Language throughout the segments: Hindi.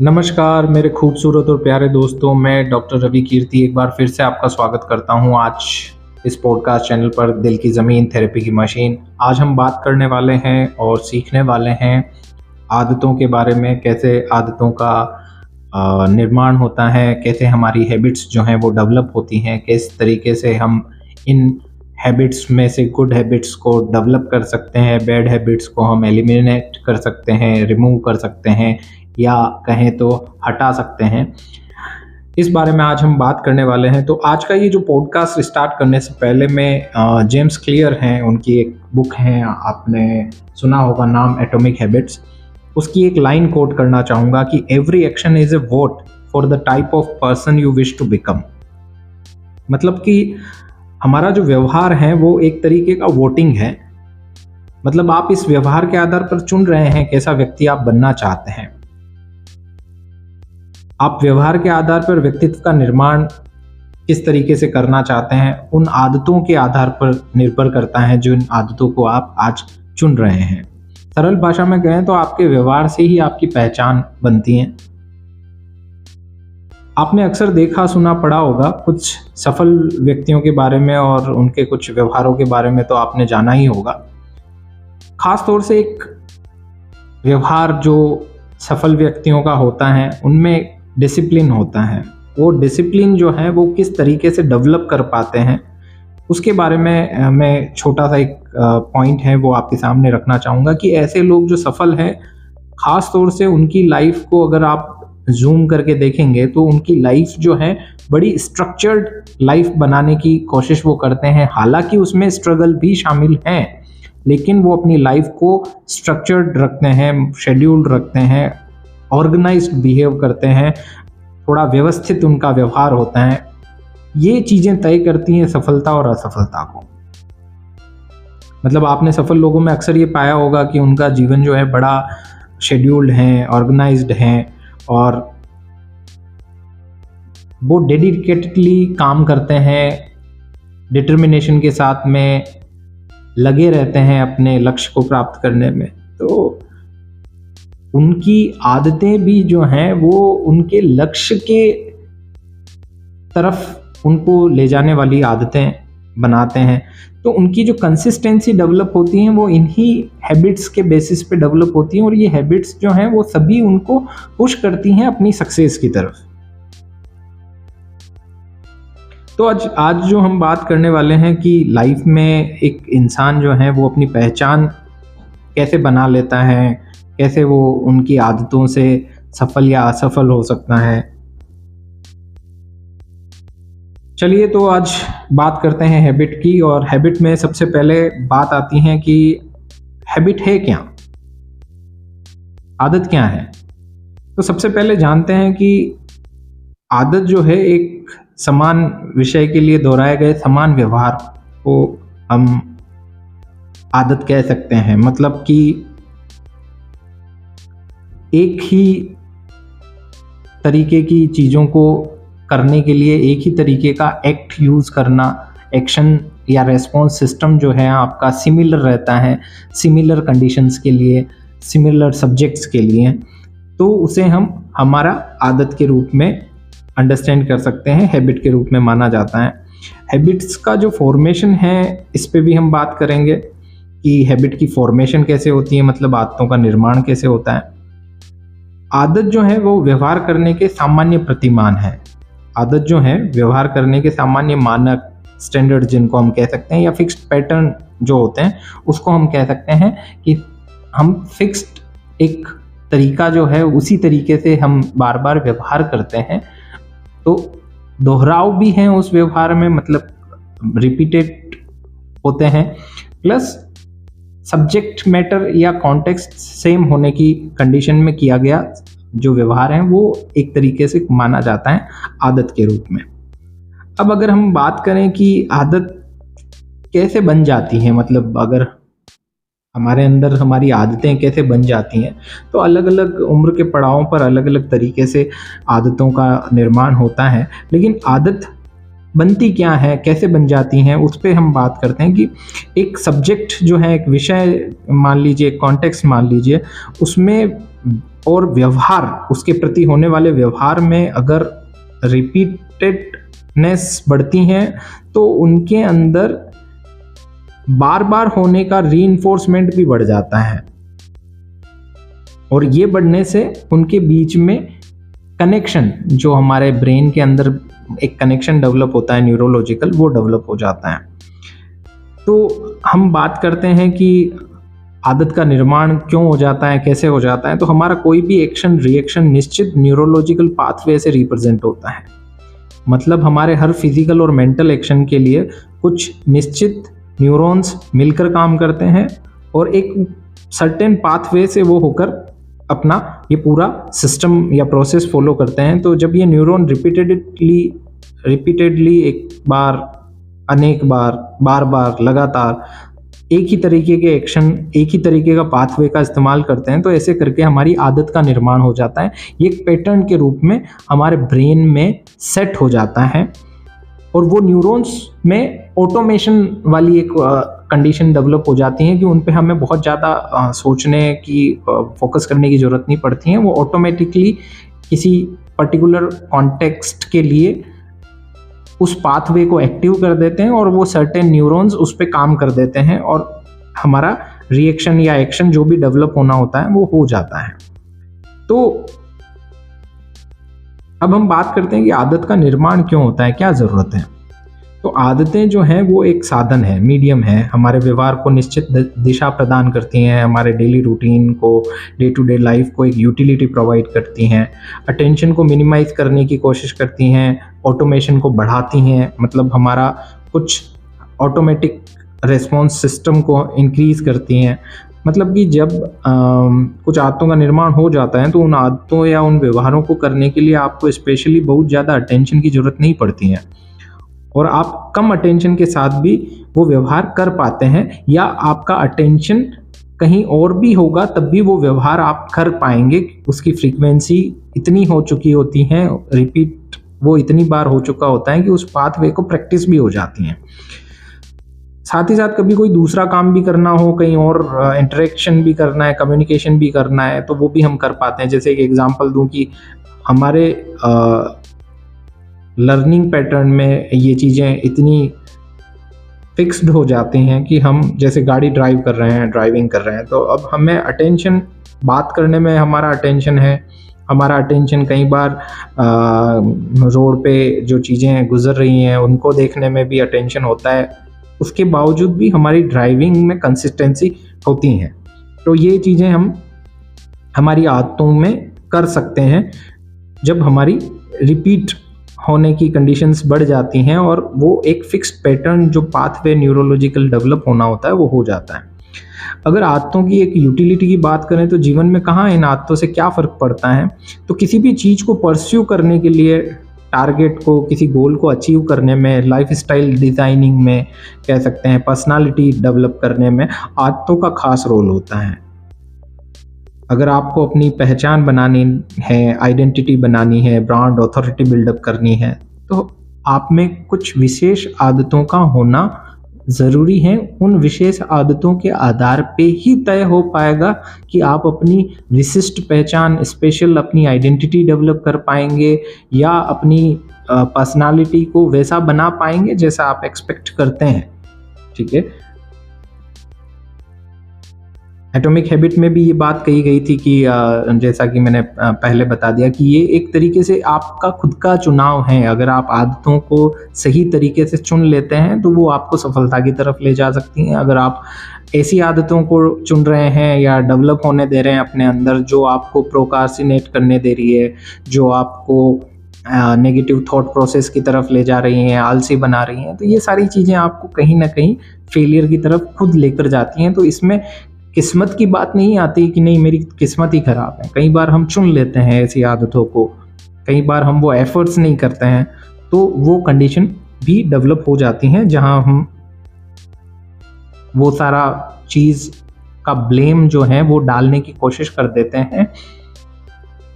नमस्कार मेरे खूबसूरत और प्यारे दोस्तों, मैं डॉक्टर रवि कीर्ति एक बार फिर से आपका स्वागत करता हूं आज इस पॉडकास्ट चैनल पर दिल की ज़मीन थेरेपी की मशीन। आज हम बात करने वाले हैं और सीखने वाले हैं आदतों के बारे में, कैसे आदतों का निर्माण होता है, कैसे हमारी हैबिट्स जो हैं वो डेवलप होती हैं, किस तरीके से हम इन हैबिट्स में से गुड हैबिट्स को डेवलप कर सकते हैं, बैड हैबिट्स को हम एलिमिनेट कर सकते हैं, रिमूव कर सकते हैं या कहें तो हटा सकते हैं। इस बारे में आज हम बात करने वाले हैं। तो आज का ये जो पॉडकास्ट स्टार्ट करने से पहले मैं जेम्स क्लियर हैं, उनकी एक बुक है, आपने सुना होगा नाम एटॉमिक हैबिट्स। उसकी एक लाइन कोट करना चाहूँगा कि every action is a vote for the type of person you wish to become. मतलब कि हमारा जो व्यवहार है वो एक तरीके का वोटिंग है। मतलब आप इस व्यवहार के आधार पर चुन रहे हैं कैसा व्यक्ति आप बनना चाहते हैं। आप व्यवहार के आधार पर व्यक्तित्व का निर्माण किस तरीके से करना चाहते हैं, उन आदतों के आधार पर निर्भर करता है जो इन आदतों को आप आज चुन रहे हैं। सरल भाषा में कहें तो आपके व्यवहार से ही आपकी पहचान बनती है। आपने अक्सर देखा सुना पढ़ा होगा कुछ सफल व्यक्तियों के बारे में और उनके कुछ व्यवहारों के बारे में तो आपने जाना ही होगा। खास तौर से एक व्यवहार जो सफल व्यक्तियों का होता है उनमें डिसिप्लिन होता है। वो डिसिप्लिन जो है वो किस तरीके से डेवलप कर पाते हैं उसके बारे में मैं छोटा सा एक पॉइंट है वो आपके सामने रखना चाहूँगा कि ऐसे लोग जो सफल हैं, ख़ास तौर से उनकी लाइफ को अगर आप जूम करके देखेंगे तो उनकी लाइफ जो है बड़ी स्ट्रक्चर्ड लाइफ बनाने की कोशिश वो करते हैं। हालांकि उसमें स्ट्रगल भी शामिल हैं, लेकिन वो अपनी लाइफ को स्ट्रक्चर्ड रखते हैं, शेड्यूल्ड रखते हैं, ऑर्गेनाइज्ड बिहेव करते हैं, थोड़ा व्यवस्थित उनका व्यवहार होता है। ये चीज़ें तय करती हैं सफलता और असफलता को। मतलब आपने सफल लोगों में अक्सर ये पाया होगा कि उनका जीवन जो है बड़ा शेड्यूल्ड है, ऑर्गेनाइज्ड है और वो डेडिकेटेडली काम करते हैं, डिटर्मिनेशन के साथ में लगे रहते हैं अपने लक्ष्य को प्राप्त करने में। तो उनकी आदतें भी जो हैं वो उनके लक्ष्य के तरफ उनको ले जाने वाली आदतें बनाते हैं। तो उनकी जो कंसिस्टेंसी डेवलप होती हैं वो इन्हीं हैबिट्स के बेसिस पे डेवलप होती हैं और ये हैबिट्स जो हैं वो सभी उनको पुश करती हैं अपनी सक्सेस की तरफ। तो आज जो हम बात करने वाले हैं कि लाइफ में एक इंसान जो है वो अपनी पहचान कैसे बना लेता है, कैसे वो उनकी आदतों से सफल या असफल हो सकता है। चलिए तो आज बात करते हैं हैबिट की। और हैबिट में सबसे पहले बात आती है कि हैबिट है क्या, आदत क्या है। तो सबसे पहले जानते हैं कि आदत जो है एक समान विषय के लिए दोहराए गए समान व्यवहार को हम आदत कह सकते हैं। मतलब कि एक ही तरीके की चीज़ों को करने के लिए एक ही तरीके का एक्ट यूज़ करना, एक्शन या रेस्पॉन्स सिस्टम जो है आपका सिमिलर रहता है, सिमिलर कंडीशंस के लिए, सिमिलर सब्जेक्ट्स के लिए, तो उसे हम हमारा आदत के रूप में अंडरस्टैंड कर सकते हैं, हैबिट के रूप में माना जाता है। हैबिट्स का जो फॉर्मेशन है इस पे भी हम बात करेंगे कि हैबिट की फॉर्मेशन कैसे होती है, मतलब आदतों का निर्माण कैसे होता है। आदत जो है वो व्यवहार करने के सामान्य प्रतिमान है। आदत जो है व्यवहार करने के सामान्य मानक, स्टैंडर्ड जिनको हम कह सकते हैं, या फिक्स्ड पैटर्न जो होते हैं उसको हम कह सकते हैं कि हम फिक्स्ड एक तरीका जो है उसी तरीके से हम बार बार व्यवहार करते हैं। तो दोहराव भी हैं उस व्यवहार में, मतलब रिपीटेड होते हैं, प्लस सब्जेक्ट मैटर या कॉन्टेक्स्ट सेम होने की कंडीशन में किया गया जो व्यवहार है वो एक तरीके से माना जाता है आदत के रूप में। अब अगर हम बात करें कि आदत कैसे बन जाती है, मतलब अगर हमारे अंदर हमारी आदतें कैसे बन जाती हैं, तो अलग अलग उम्र के पड़ावों पर अलग अलग तरीके से आदतों का निर्माण होता है। लेकिन आदत बनती क्या है, कैसे बन जाती हैं, उस पर हम बात करते हैं कि एक सब्जेक्ट जो है, एक विषय मान लीजिए, एक कॉन्टेक्स्ट मान लीजिए, उसमें और व्यवहार, उसके प्रति होने वाले व्यवहार में अगर रिपीटेडनेस बढ़ती हैं तो उनके अंदर बार बार होने का रीइंफोर्समेंट भी बढ़ जाता है, और ये बढ़ने से उनके बीच में कनेक्शन, जो हमारे ब्रेन के अंदर एक कनेक्शन डेवलप होता है न्यूरोलॉजिकल, वो डेवलप हो जाता है। तो हम बात करते हैं कि आदत का निर्माण क्यों हो जाता है, कैसे हो जाता है। तो हमारा कोई भी एक्शन रिएक्शन निश्चित न्यूरोलॉजिकल पाथवे से रिप्रेजेंट होता है। मतलब हमारे हर फिजिकल और मेंटल एक्शन के लिए कुछ निश्चित न्यूरॉन्स मिलकर काम करते हैं और एक सर्टेन पाथवे से वो होकर अपना ये पूरा सिस्टम या प्रोसेस फॉलो करते हैं। तो जब ये न्यूरॉन रिपीटेडली एक बार, अनेक बार, बार बार, लगातार एक ही तरीके के एक्शन, एक ही तरीके का पाथवे का इस्तेमाल करते हैं, तो ऐसे करके हमारी आदत का निर्माण हो जाता है। ये एक पैटर्न के रूप में हमारे ब्रेन में सेट हो जाता है और वो न्यूरॉन्स में ऑटोमेशन वाली एक कंडीशन डेवलप हो जाती है कि उन पे हमें बहुत ज़्यादा सोचने की, फोकस करने की ज़रूरत नहीं पड़ती है। वो ऑटोमेटिकली किसी पर्टिकुलर कॉन्टेक्स्ट के लिए उस पाथवे को एक्टिव कर देते हैं और वो सर्टेन न्यूरॉन्स उस पे काम कर देते हैं और हमारा रिएक्शन या एक्शन जो भी डेवलप होना होता है वो हो जाता है। तो अब हम बात करते हैं कि आदत का निर्माण क्यों होता है, क्या ज़रूरत है। तो आदतें जो हैं वो एक साधन है, मीडियम है, हमारे व्यवहार को निश्चित दिशा प्रदान करती हैं, हमारे डेली रूटीन को, डे टू डे लाइफ को एक यूटिलिटी प्रोवाइड करती हैं, अटेंशन को मिनिमाइज करने की कोशिश करती हैं, ऑटोमेशन को बढ़ाती हैं, मतलब हमारा कुछ ऑटोमेटिक रेस्पॉन्स सिस्टम को इंक्रीज करती हैं। मतलब कि जब कुछ आदतों का निर्माण हो जाता है तो उन आदतों या उन व्यवहारों को करने के लिए आपको स्पेशली बहुत ज़्यादा अटेंशन की ज़रूरत नहीं पड़ती है और आप कम अटेंशन के साथ भी वो व्यवहार कर पाते हैं, या आपका अटेंशन कहीं और भी होगा तब भी वो व्यवहार आप कर पाएंगे। उसकी फ्रीक्वेंसी इतनी हो चुकी होती है, रिपीट वो इतनी बार हो चुका होता है कि उस पाथवे को प्रैक्टिस भी हो जाती है। साथ ही साथ कभी कोई दूसरा काम भी करना हो, कहीं और इंटरेक्शन भी करना है, कम्युनिकेशन भी करना है, तो वो भी हम कर पाते हैं। जैसे एक एग्जांपल दूं कि हमारे लर्निंग पैटर्न में ये चीज़ें इतनी फिक्स्ड हो जाती हैं कि हम जैसे गाड़ी ड्राइव कर रहे हैं, ड्राइविंग कर रहे हैं, तो अब हमें अटेंशन, बात करने में हमारा अटेंशन है, हमारा अटेंशन कई बार रोड पे जो चीज़ें गुजर रही हैं उनको देखने में भी अटेंशन होता है। उसके बावजूद भी हमारी ड्राइविंग में कंसिस्टेंसी होती हैं। तो ये चीज़ें हम हमारी आदतों में कर सकते हैं जब हमारी रिपीट होने की कंडीशंस बढ़ जाती हैं और वो एक फिक्स्ड पैटर्न, जो पाथवे न्यूरोलॉजिकल डेवलप होना होता है, वो हो जाता है। अगर आदतों की एक यूटिलिटी की बात करें तो जीवन में कहाँ इन आदतों से क्या फ़र्क पड़ता है, तो किसी भी चीज़ को परस्यू करने के लिए, टारगेट को, किसी गोल को अचीव करने में, लाइफस्टाइल डिज़ाइनिंग में कह सकते हैं, पर्सनालिटी डेवलप करने में आदतों का खास रोल होता है। अगर आपको अपनी पहचान बनानी है, आइडेंटिटी बनानी है, ब्रांड अथॉरिटी बिल्डअप करनी है, तो आप में कुछ विशेष आदतों का होना ज़रूरी है। उन विशेष आदतों के आधार पे ही तय हो पाएगा कि आप अपनी विशिष्ट पहचान, स्पेशल अपनी आइडेंटिटी डेवलप कर पाएंगे या अपनी पर्सनालिटी को वैसा बना पाएंगे जैसा आप एक्सपेक्ट करते हैं। ठीक है, एटॉमिक हैबिट में भी ये बात कही गई थी कि जैसा कि मैंने पहले बता दिया कि ये एक तरीके से आपका खुद का चुनाव है। अगर आप आदतों को सही तरीके से चुन लेते हैं तो वो आपको सफलता की तरफ ले जा सकती हैं। अगर आप ऐसी आदतों को चुन रहे हैं या डेवलप होने दे रहे हैं अपने अंदर जो आपको प्रोक्रास्टिनेट करने दे रही है, जो आपको नेगेटिव थॉट प्रोसेस की तरफ ले जा रही हैं, आलसी बना रही हैं, तो ये सारी चीज़ें आपको कहीं ना कहीं फेलियर की तरफ खुद लेकर जाती हैं। तो इसमें किस्मत की बात नहीं आती कि नहीं मेरी किस्मत ही खराब है। कई बार हम चुन लेते हैं ऐसी आदतों को, कई बार हम वो एफर्ट्स नहीं करते हैं, तो वो कंडीशन भी डेवलप हो जाती हैं जहां हम वो सारा चीज़ का ब्लेम जो है वो डालने की कोशिश कर देते हैं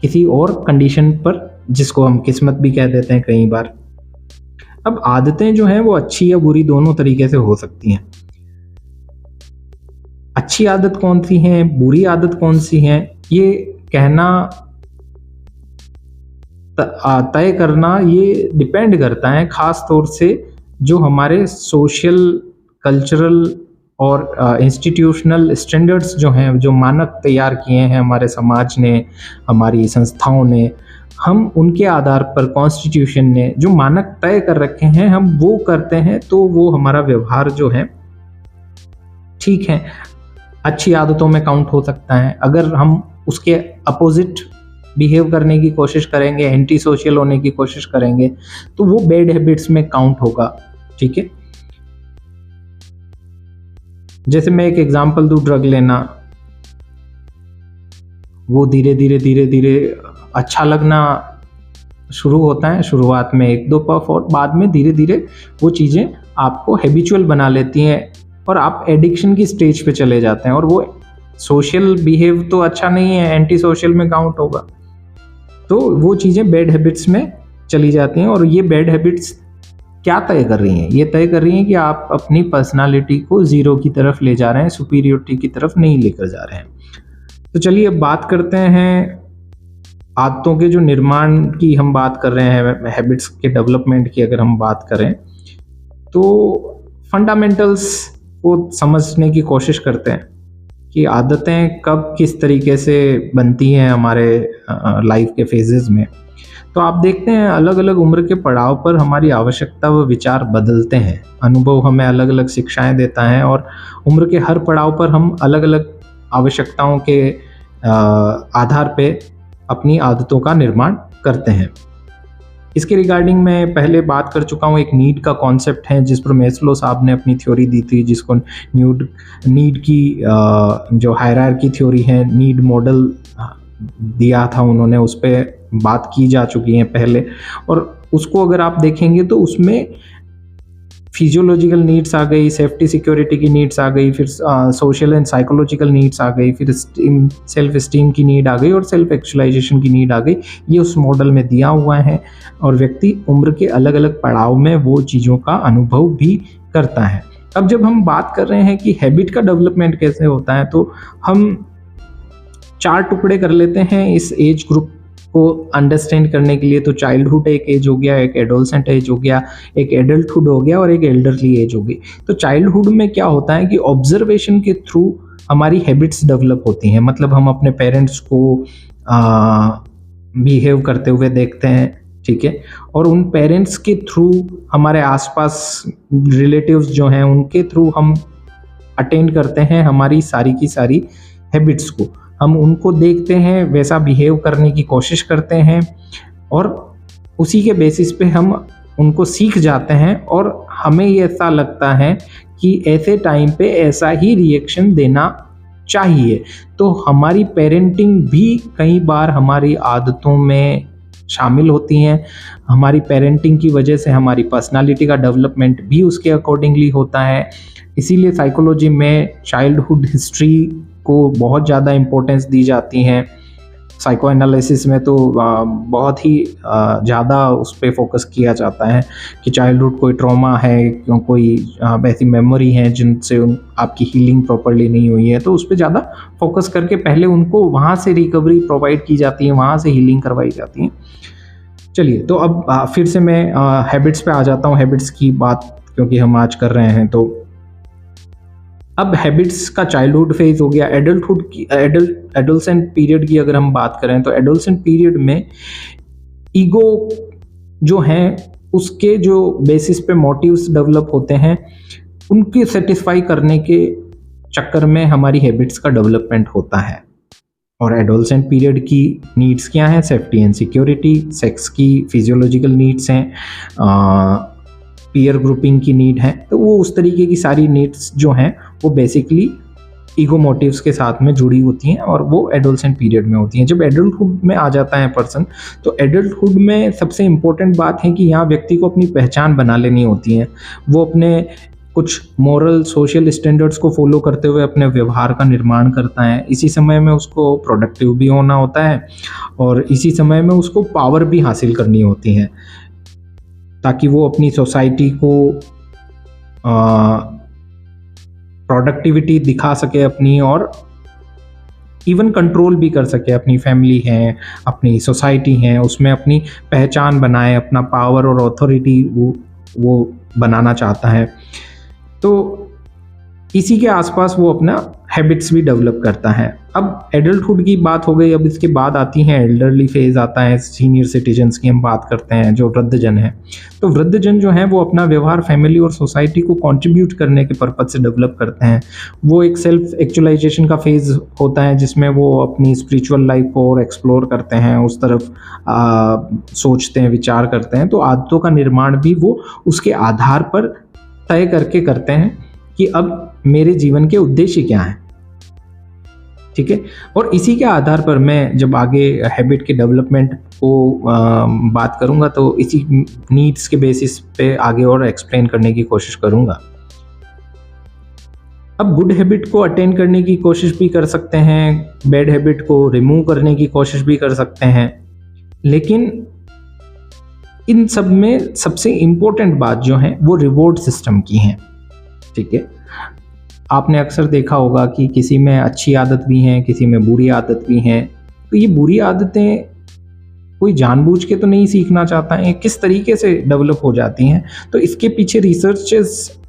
किसी और कंडीशन पर, जिसको हम किस्मत भी कह देते हैं कई बार। अब आदतें जो हैं वो अच्छी या बुरी दोनों तरीके से हो सकती हैं। अच्छी आदत कौन सी है, बुरी आदत कौन सी है, ये कहना तय करना ये डिपेंड करता है खास तौर से जो हमारे सोशल, कल्चरल और इंस्टीट्यूशनल स्टैंडर्ड्स जो हैं, जो मानक तैयार किए हैं हमारे समाज ने, हमारी संस्थाओं ने, हम उनके आधार पर कॉन्स्टिट्यूशन ने जो मानक तय कर रखे हैं हम वो करते हैं, तो वो हमारा व्यवहार जो है ठीक है, अच्छी आदतों में काउंट हो सकता है। अगर हम उसके अपोजिट बिहेव करने की कोशिश करेंगे, एंटी सोशल होने की कोशिश करेंगे, तो वो बैड हैबिट्स में काउंट होगा। ठीक है, जैसे मैं एक एग्जांपल दूं, ड्रग लेना, वो धीरे धीरे अच्छा लगना शुरू होता है, शुरुआत में 1-2 पफ, और बाद में धीरे धीरे वो चीज़ें आपको हैबिचुअल बना लेती हैं और आप एडिक्शन की स्टेज पे चले जाते हैं, और वो सोशल बिहेव तो अच्छा नहीं है, एंटी सोशल में काउंट होगा, तो वो चीज़ें बैड हैबिट्स में चली जाती हैं। और ये बैड हैबिट्स क्या तय कर रही हैं? ये तय कर रही हैं कि आप अपनी पर्सनालिटी को ज़ीरो की तरफ ले जा रहे हैं, सुपीरियरिटी की तरफ नहीं लेकर जा रहे हैं। तो चलिए अब बात करते हैं आदतों के जो निर्माण की हम बात कर रहे हैं, हैबिट्स के डेवलपमेंट की अगर हम बात करें, तो फंडामेंटल्स को समझने की कोशिश करते हैं कि आदतें कब किस तरीके से बनती हैं हमारे लाइफ के फेजेस में। तो आप देखते हैं अलग अलग उम्र के पड़ाव पर हमारी आवश्यकता व विचार बदलते हैं, अनुभव हमें अलग अलग शिक्षाएं देता है, और उम्र के हर पड़ाव पर हम अलग अलग आवश्यकताओं के आधार पे अपनी आदतों का निर्माण करते हैं। इसके रिगार्डिंग मैं पहले बात कर चुका हूँ, एक नीड का कॉन्सेप्ट है जिस पर मैस्लो साहब ने अपनी थ्योरी दी थी, जिसको नीड की जो हायरार्की थ्योरी है, नीड मॉडल दिया था उन्होंने, उस पर बात की जा चुकी है पहले। और उसको अगर आप देखेंगे तो उसमें फिजियोलॉजिकल नीड्स आ गई, सेफ्टी सिक्योरिटी की नीड्स आ गई, फिर सोशल एंड साइकोलॉजिकल नीड्स आ गई, फिर सेल्फ एस्टीम की नीड आ गई और सेल्फ एक्चुअलाइजेशन की नीड आ गई। ये उस मॉडल में दिया हुआ है, और व्यक्ति उम्र के अलग अलग पड़ाव में वो चीज़ों का अनुभव भी करता है। अब जब हम बात कर रहे हैं कि हैबिट का डेवलपमेंट कैसे होता है, तो हम 4 टुकड़े कर लेते हैं इस एज ग्रुप को अंडरस्टैंड करने के लिए। तो चाइल्डहुड एक एज हो गया, एक एडोलसेंट एज हो गया, एक एडल्टहुड हो गया और एक एल्डरली एज हो गई। तो चाइल्डहुड में क्या होता है कि ऑब्जर्वेशन के थ्रू हमारी हैबिट्स डेवलप होती हैं, मतलब हम अपने पेरेंट्स को बिहेव करते हुए देखते हैं, ठीक है, और उन पेरेंट्स के थ्रू हमारे आसपास रिलेटिव्स जो हैं उनके थ्रू हम अटेंड करते हैं हमारी सारी की सारी हैबिट्स को। हम उनको देखते हैं, वैसा बिहेव करने की कोशिश करते हैं, और उसी के बेसिस पे हम उनको सीख जाते हैं, और हमें ये ऐसा लगता है कि ऐसे टाइम पे ऐसा ही रिएक्शन देना चाहिए। तो हमारी पेरेंटिंग भी कई बार हमारी आदतों में शामिल होती हैं। हमारी पेरेंटिंग की वजह से हमारी पर्सनालिटी का डेवलपमेंट भी उसके अकॉर्डिंगली होता है। इसीलिए साइकोलॉजी में चाइल्डहुड हिस्ट्री को बहुत ज़्यादा इम्पोर्टेंस दी जाती है। साइको एनालिसिस में तो बहुत ही ज़्यादा उस पर फोकस किया जाता है कि चाइल्डहुड कोई ट्रॉमा है, क्यों कोई ऐसी मेमोरी है जिनसे आपकी हीलिंग प्रॉपर्ली नहीं हुई है, तो उस पर ज़्यादा फोकस करके पहले उनको वहाँ से रिकवरी प्रोवाइड की जाती है, वहाँ से हीलिंग करवाई जाती है। चलिए, तो अब फिर से मैं हैबिट्स पे आ जाता हूँ, हैबिट्स की बात क्योंकि हम आज कर रहे हैं। तो अब हैबिट्स का चाइल्डहुड फेज हो गया। एडल्टहुड की एडोलसेंट पीरियड की अगर हम बात करें, तो एडोलसेंट पीरियड में ईगो जो है उसके जो बेसिस पे मोटिव्स डेवलप होते हैं, उनके सेटिस्फाई करने के चक्कर में हमारी हैबिट्स का डेवलपमेंट होता है। और एडोलसेंट पीरियड की नीड्स क्या हैं? सेफ्टी एंड सिक्योरिटी, सेक्स की फिजियोलॉजिकल नीड्स हैं, पीयर ग्रुपिंग की नीड है। तो वो उस तरीके की सारी नीड्स जो हैं वो बेसिकली ईगो मोटिव्स के साथ में जुड़ी होती हैं, और वो एडोलसेंट पीरियड में होती हैं। जब एडल्टहुड में आ जाता है पर्सन, तो एडल्टहुड में सबसे इम्पोर्टेंट बात है कि यहाँ व्यक्ति को अपनी पहचान बना लेनी होती है। वो अपने कुछ मॉरल सोशल स्टैंडर्ड्स को फॉलो करते हुए अपने व्यवहार का निर्माण करता है। इसी समय में उसको प्रोडक्टिव भी होना होता है, और इसी समय में उसको पावर भी हासिल करनी होती है, ताकि वो अपनी सोसाइटी को प्रोडक्टिविटी दिखा सके अपनी, और इवन कंट्रोल भी कर सके, अपनी फैमिली है, अपनी सोसाइटी है, उसमें अपनी पहचान बनाए, अपना पावर और अथॉरिटी वो बनाना चाहता है। तो इसी के आसपास वो अपना हैबिट्स भी डेवलप करता है। अब एडल्टहुड की बात हो गई, अब इसके बाद आती है एल्डरली फेज आता है, सीनियर सिटीजन्स की हम बात करते हैं, जो वृद्धजन है। तो वृद्धजन जो है वो अपना व्यवहार फैमिली और सोसाइटी को कंट्रीब्यूट करने के पर्पज से डेवलप करते हैं। वो एक सेल्फ एक्चुअलाइजेशन का फेज होता है जिसमें वो अपनी स्पिरिचुअल लाइफ को और एक्सप्लोर करते हैं, उस तरफ सोचते हैं, विचार करते हैं। तो आदतों का निर्माण भी वो उसके आधार पर तय करके करते हैं कि अब मेरे जीवन के उद्देश्य क्या हैं, ठीक है। और इसी के आधार पर मैं जब आगे हैबिट के डेवलपमेंट को बात करूंगा तो इसी नीड्स के बेसिस पे आगे और एक्सप्लेन करने की कोशिश करूंगा। अब गुड हैबिट को अटेन करने की कोशिश भी कर सकते हैं, बैड हैबिट को रिमूव करने की कोशिश भी कर सकते हैं, लेकिन इन सब में सबसे इम्पोर्टेंट बात जो है वो रिवॉर्ड सिस्टम की है, ठीक है। आपने अक्सर देखा होगा कि किसी में अच्छी आदत भी हैं, किसी में बुरी आदत भी हैं। तो ये बुरी आदतें कोई जानबूझ के तो नहीं सीखना चाहता है, किस तरीके से डेवलप हो जाती हैं। तो इसके पीछे रिसर्चेस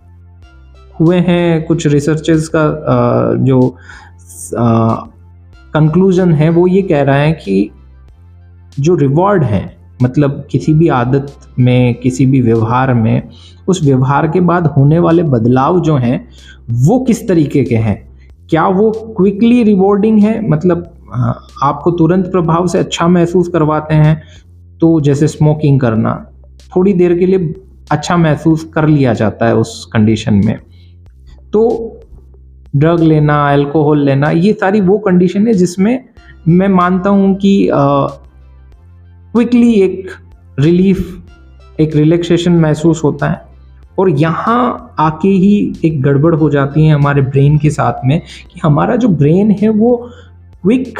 हुए हैं। कुछ रिसर्चेस का जो कंक्लूजन है वो ये कह रहा है कि जो रिवॉर्ड है, मतलब किसी भी आदत में, किसी भी व्यवहार में, उस व्यवहार के बाद होने वाले बदलाव जो हैं वो किस तरीके के हैं। क्या वो क्विकली रिवॉर्डिंग है, मतलब आपको तुरंत प्रभाव से अच्छा महसूस करवाते हैं। तो जैसे स्मोकिंग करना, थोड़ी देर के लिए अच्छा महसूस कर लिया जाता है उस कंडीशन में। तो ड्रग लेना, अल्कोहल लेना, ये सारी वो कंडीशन है जिसमें मैं मानता हूँ कि क्विकली एक रिलीफ, एक रिलैक्सेशन महसूस होता है। और यहाँ आके ही एक गड़बड़ हो जाती है हमारे ब्रेन के साथ में कि हमारा जो ब्रेन है वो क्विक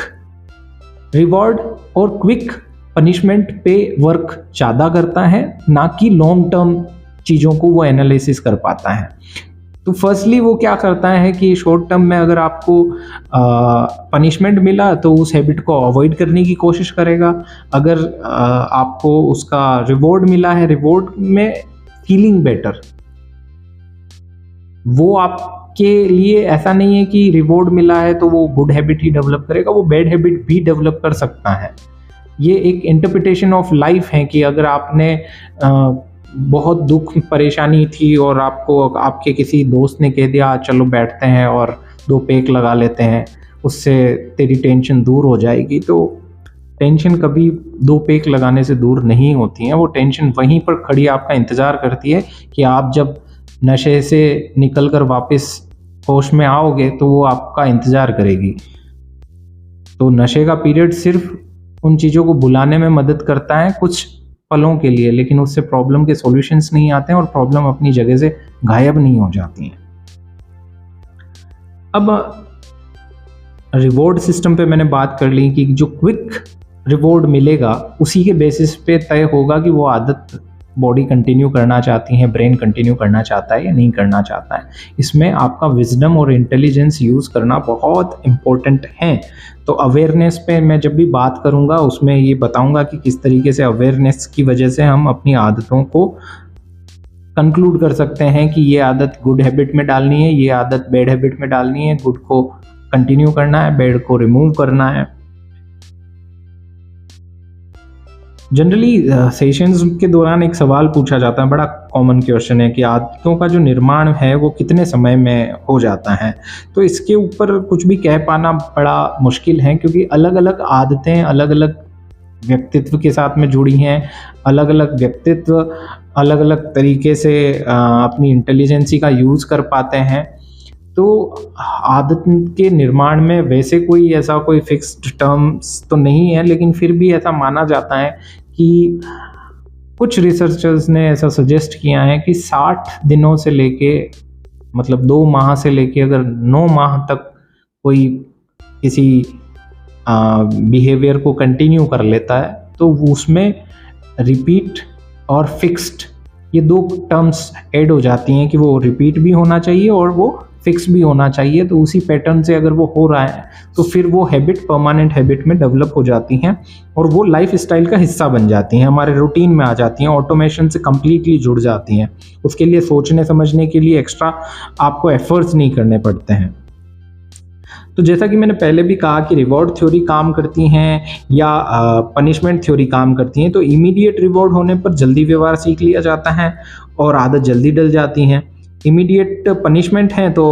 रिवॉर्ड और क्विक पनिशमेंट पे वर्क ज़्यादा करता है, ना कि लॉन्ग टर्म चीज़ों को वो एनालिसिस कर पाता है। तो फर्स्टली वो क्या करता है कि शॉर्ट टर्म में अगर आपको पनिशमेंट मिला तो उस हैबिट को अवॉइड करने की कोशिश करेगा। अगर आपको उसका रिवॉर्ड मिला है, रिवॉर्ड में फीलिंग बेटर, वो आपके लिए ऐसा नहीं है कि रिवॉर्ड मिला है तो वो गुड हैबिट ही डेवलप करेगा, वो बैड हैबिट भी डेवलप कर सकता है। ये एक इंटरप्रिटेशन ऑफ लाइफ है कि अगर आपने बहुत दुख परेशानी थी और आपको आपके किसी दोस्त ने कह दिया चलो बैठते हैं और 2 पेक लगा लेते हैं, उससे तेरी टेंशन दूर हो जाएगी, तो टेंशन कभी 2 पेक लगाने से दूर नहीं होती हैं। वो टेंशन वहीं पर खड़ी आपका इंतज़ार करती है कि आप जब नशे से निकल कर वापस होश में आओगे तो वो आपका इंतज़ार करेगी। तो नशे का पीरियड सिर्फ उन चीज़ों को भुलाने में मदद करता है कुछ पलों के लिए, लेकिन उससे प्रॉब्लम के सॉल्यूशंस नहीं आते हैं और प्रॉब्लम अपनी जगह से गायब नहीं हो जाती हैं। अब रिवॉर्ड सिस्टम पे मैंने बात कर ली कि जो क्विक रिवॉर्ड मिलेगा उसी के बेसिस पे तय होगा कि वो आदत बॉडी कंटिन्यू करना चाहती है, ब्रेन कंटिन्यू करना चाहता है या नहीं करना चाहता है। इसमें आपका विजडम और इंटेलिजेंस यूज़ करना बहुत इम्पोर्टेंट है। तो अवेयरनेस पे मैं जब भी बात करूँगा उसमें ये बताऊँगा कि किस तरीके से अवेयरनेस की वजह से हम अपनी आदतों को कंक्लूड कर सकते हैं कि ये आदत गुड हैबिट में डालनी है, ये आदत बैड हैबिट में डालनी है, गुड को कंटिन्यू करना है, बैड को रिमूव करना है। जनरली सेशंस के दौरान एक सवाल पूछा जाता है, बड़ा कॉमन क्वेश्चन है कि आदतों का जो निर्माण है वो कितने समय में हो जाता है। तो इसके ऊपर कुछ भी कह पाना बड़ा मुश्किल है, क्योंकि अलग अलग आदतें अलग अलग व्यक्तित्व के साथ में जुड़ी हैं। अलग अलग व्यक्तित्व अलग अलग तरीके से अपनी इंटेलिजेंसी का यूज़ कर पाते हैं। तो आदत के निर्माण में वैसे कोई ऐसा कोई फिक्स्ड टर्म्स तो नहीं है, लेकिन फिर भी ऐसा माना जाता है कि कुछ रिसर्चर्स ने ऐसा सजेस्ट किया है कि 60 दिनों से लेके, मतलब 2 माह से लेके अगर 9 माह तक कोई किसी बिहेवियर को कंटिन्यू कर लेता है तो उसमें रिपीट और फिक्स्ड ये 2 टर्म्स ऐड हो जाती हैं कि वो रिपीट भी होना चाहिए और वो फिक्स भी होना चाहिए। तो उसी पैटर्न से अगर वो हो रहा है तो फिर वो हैबिट परमानेंट हैबिट में डेवलप हो जाती हैं और वो लाइफ स्टाइल का हिस्सा बन जाती हैं, हमारे रूटीन में आ जाती हैं, ऑटोमेशन से कंप्लीटली जुड़ जाती हैं। उसके लिए सोचने समझने के लिए एक्स्ट्रा आपको एफर्ट्स नहीं करने पड़ते हैं। तो जैसा कि मैंने पहले भी कहा कि रिवॉर्ड थ्योरी काम करती हैं या पनिशमेंट थ्योरी काम करती हैं। तो इमीडिएट रिवॉर्ड होने पर जल्दी व्यवहार सीख लिया जाता है और आदत जल्दी डल जाती हैं। इमीडिएट पनिशमेंट है तो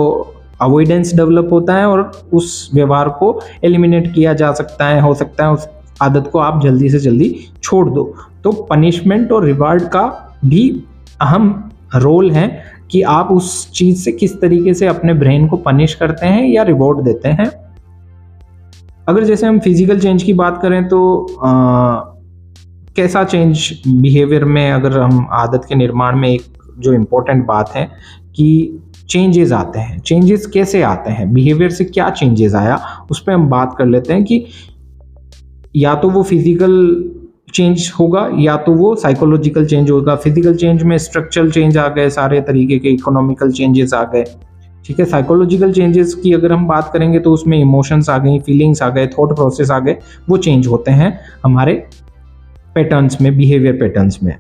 अवॉइडेंस डेवलप होता है और उस व्यवहार को एलिमिनेट किया जा सकता है, हो सकता है उस आदत को आप जल्दी से जल्दी छोड़ दो। तो पनिशमेंट और रिवार्ड का भी अहम रोल है कि आप उस चीज से किस तरीके से अपने ब्रेन को पनिश करते हैं या रिवॉर्ड देते हैं। अगर जैसे हम फिजिकल चेंज की बात करें तो कैसा चेंज बिहेवियर में, अगर हम आदत के निर्माण में एक जो इम्पोर्टेंट बात है कि चेंजेस आते हैं, चेंजेस कैसे आते हैं, बिहेवियर से क्या चेंजेस आया, उस पर हम बात कर लेते हैं कि या तो वो फिजिकल चेंज होगा या तो वो साइकोलॉजिकल चेंज होगा। फिजिकल चेंज में स्ट्रक्चरल चेंज आ गए, सारे तरीके के इकोनॉमिकल चेंजेस आ गए, ठीक है। साइकोलॉजिकल चेंजेस की अगर हम बात करेंगे तो उसमें इमोशंस आ गई, फीलिंग्स आ गए, थॉट प्रोसेस आ गए, वो चेंज होते हैं हमारे पैटर्न्स में, बिहेवियर पैटर्न्स में।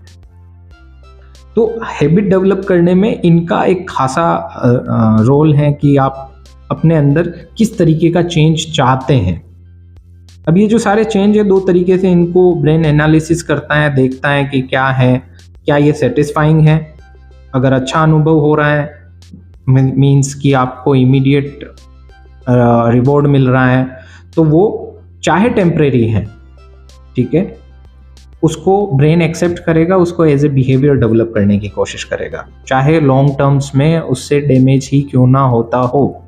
तो हैबिट डेवलप करने में इनका एक खासा रोल है कि आप अपने अंदर किस तरीके का चेंज चाहते हैं। अब ये जो सारे चेंज है, दो तरीके से इनको ब्रेन एनालिसिस करता है, देखता है कि क्या है, क्या ये सेटिस्फाइंग है। अगर अच्छा अनुभव हो रहा है, मीन्स कि आपको इमीडिएट रिवॉर्ड मिल रहा है, तो वो चाहे टेम्परेरी है, ठीक है, उसको ब्रेन एक्सेप्ट करेगा, उसको एज ए बिहेवियर डेवलप करने की कोशिश करेगा, चाहे लॉन्ग टर्म्स में उससे डैमेज ही क्यों ना होता हो।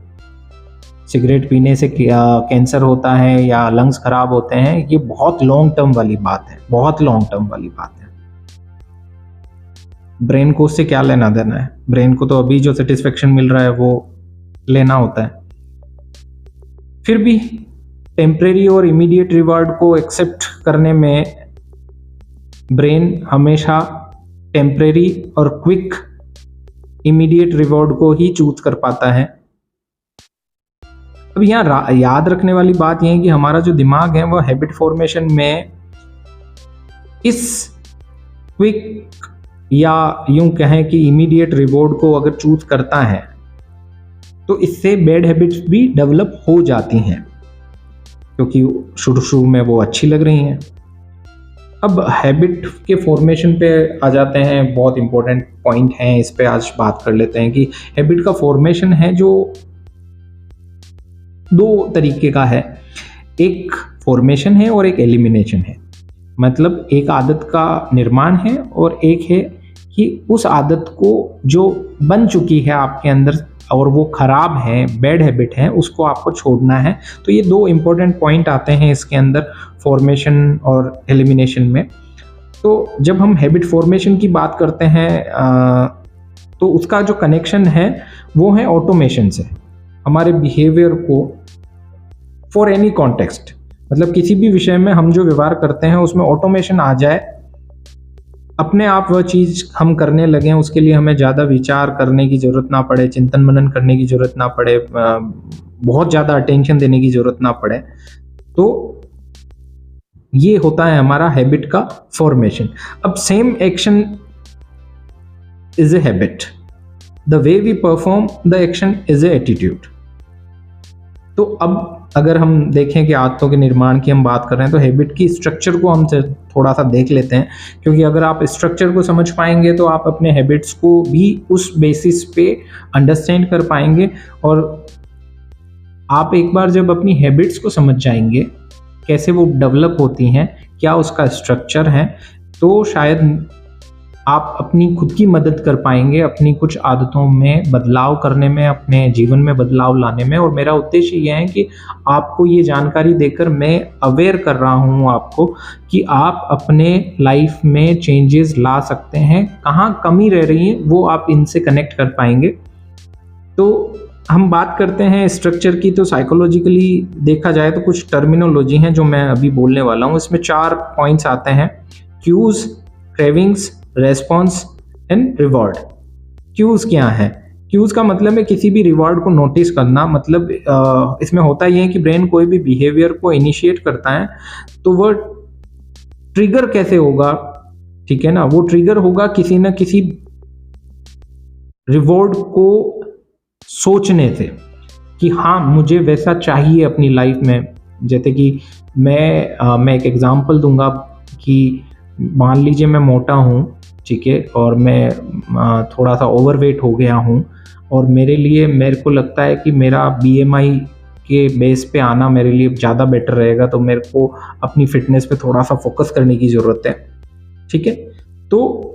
सिगरेट पीने से कैंसर होता है या लंग्स खराब होते हैं, ये बहुत लॉन्ग टर्म वाली बात है, बहुत लॉन्ग टर्म वाली बात है। ब्रेन को उससे क्या लेना देना है, ब्रेन को तो अभी जो सेटिस्फेक्शन मिल रहा है वो लेना होता है। फिर भी टेम्परेरी और इमीडिएट रिवार्ड को एक्सेप्ट करने में ब्रेन हमेशा टेम्परेरी और क्विक इमीडिएट रिवॉर्ड को ही चूज कर पाता है। अब यहाँ याद रखने वाली बात यह है कि हमारा जो दिमाग है वो हैबिट फॉर्मेशन में इस क्विक या यूं कहें कि इमीडिएट रिवॉर्ड को अगर चूज करता है तो इससे बैड हैबिट्स भी डेवलप हो जाती हैं, क्योंकि शुरू शुरू में वो अच्छी लग रही हैं। अब हैबिट के फॉर्मेशन पे आ जाते हैं, बहुत इंपॉर्टेंट पॉइंट हैं, इस पे आज बात कर लेते हैं कि हैबिट का फॉर्मेशन है जो दो तरीके का है, एक फॉर्मेशन है और एक एलिमिनेशन है। मतलब एक आदत का निर्माण है और एक है कि उस आदत को जो बन चुकी है आपके अंदर और वो खराब है, बैड हैबिट है, उसको आपको छोड़ना है। तो ये दो इम्पोर्टेंट पॉइंट आते हैं इसके अंदर, फॉर्मेशन और एलिमिनेशन में। तो जब हम हैबिट फॉर्मेशन की बात करते हैं तो उसका जो कनेक्शन है वो है ऑटोमेशन से। हमारे बिहेवियर को फॉर एनी कॉन्टेक्स्ट, मतलब किसी भी विषय में हम जो व्यवहार करते हैं उसमें ऑटोमेशन आ जाए, अपने आप वह चीज़ हम करने लगें, उसके लिए हमें ज़्यादा विचार करने की ज़रूरत ना पड़े, चिंतन मनन करने की ज़रूरत ना पड़े, बहुत ज़्यादा अटेंशन देने की ज़रूरत ना पड़े। तो ये होता है हमारा हैबिट का फॉर्मेशन। अब same action is a habit, the way we perform the action is a attitude. तो अब अगर हम देखें कि आदतों के निर्माण की हम बात कर रहे हैं तो हैबिट की स्ट्रक्चर को हम थोड़ा सा देख लेते हैं, क्योंकि अगर आप स्ट्रक्चर को समझ पाएंगे तो आप अपने हैबिट्स को भी उस बेसिस पे अंडरस्टैंड कर पाएंगे। और आप एक बार जब अपनी हैबिट्स को समझ जाएंगे, कैसे वो डेवलप होती हैं, क्या उसका स्ट्रक्चर है, तो शायद आप अपनी खुद की मदद कर पाएंगे अपनी कुछ आदतों में बदलाव करने में, अपने जीवन में बदलाव लाने में। और मेरा उद्देश्य ये है कि आपको ये जानकारी देकर मैं अवेयर कर रहा हूँ आपको कि आप अपने लाइफ में चेंजेस ला सकते हैं, कहाँ कमी रह रही है वो आप इनसे कनेक्ट कर पाएंगे। तो हम बात करते हैं स्ट्रक्चर की, तो साइकोलॉजिकली देखा जाए तो कुछ टर्मिनोलॉजी हैं जो मैं अभी बोलने वाला हूँ। इसमें 4 पॉइंट्स आते हैं: cues, cravings, response and reward. Cues क्या है? क्यूज का मतलब है किसी भी रिवॉर्ड को नोटिस करना। मतलब इसमें होता ये है कि ब्रेन कोई भी बिहेवियर को इनिशिएट करता है तो वो ट्रिगर कैसे होगा, ठीक है ना, वो ट्रिगर होगा किसी ना किसी रिवॉर्ड को सोचने से कि हाँ मुझे वैसा चाहिए अपनी लाइफ में। जैसे कि मैं एक एग्जांपल दूंगा कि मान लीजिए मैं मोटा हूँ, ठीक है, और मैं थोड़ा सा ओवरवेट हो गया हूँ और मेरे को लगता है कि मेरा बीएमआई के बेस पे आना मेरे लिए ज़्यादा बेटर रहेगा, तो मेरे को अपनी फिटनेस पे थोड़ा सा फोकस करने की ज़रूरत है, ठीक है। तो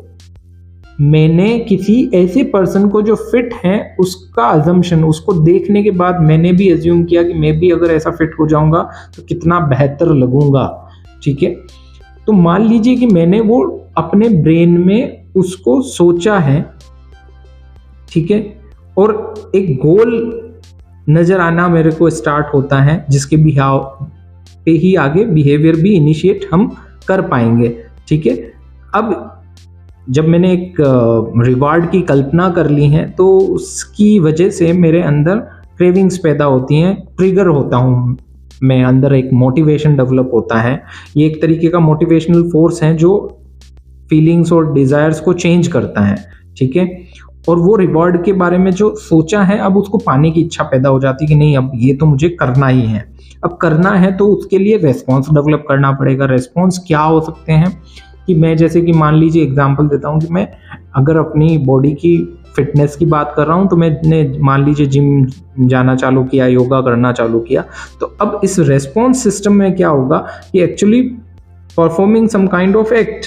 मैंने किसी ऐसे पर्सन को जो फिट है उसका अजम्पशन, उसको देखने के बाद मैंने भी अज्यूम किया कि मैं भी अगर ऐसा फिट हो जाऊंगा तो कितना बेहतर लगूंगा, ठीक है। तो मान लीजिए कि मैंने वो अपने ब्रेन में उसको सोचा है, ठीक है, और एक गोल नजर आना मेरे को स्टार्ट होता है जिसके बिहाव पे ही आगे बिहेवियर भी इनिशिएट हम कर पाएंगे, ठीक है। अब जब मैंने एक रिवार्ड की कल्पना कर ली है तो उसकी वजह से मेरे अंदर क्रेविंग्स पैदा होती हैं, ट्रिगर होता हूँ मैं, अंदर एक मोटिवेशन डेवलप होता है। ये एक तरीके का मोटिवेशनल फोर्स है जो फीलिंग्स और डिजायर्स को चेंज करता है, ठीक है। और वो रिवॉर्ड के बारे में जो सोचा है अब उसको पाने की इच्छा पैदा हो जाती है कि नहीं अब ये तो मुझे करना ही है। अब करना है तो उसके लिए रेस्पॉन्स डेवलप करना पड़ेगा। रेस्पॉन्स क्या हो सकते हैं कि मैं जैसे कि मान लीजिए एग्जांपल देता हूँ कि मैं अगर अपनी बॉडी की फिटनेस की बात कर रहा हूँ तो मैंने मान लीजिए जिम जाना चालू किया, योगा करना चालू किया, तो अब इस रेस्पॉन्स सिस्टम में क्या होगा कि actually performing some kind of act,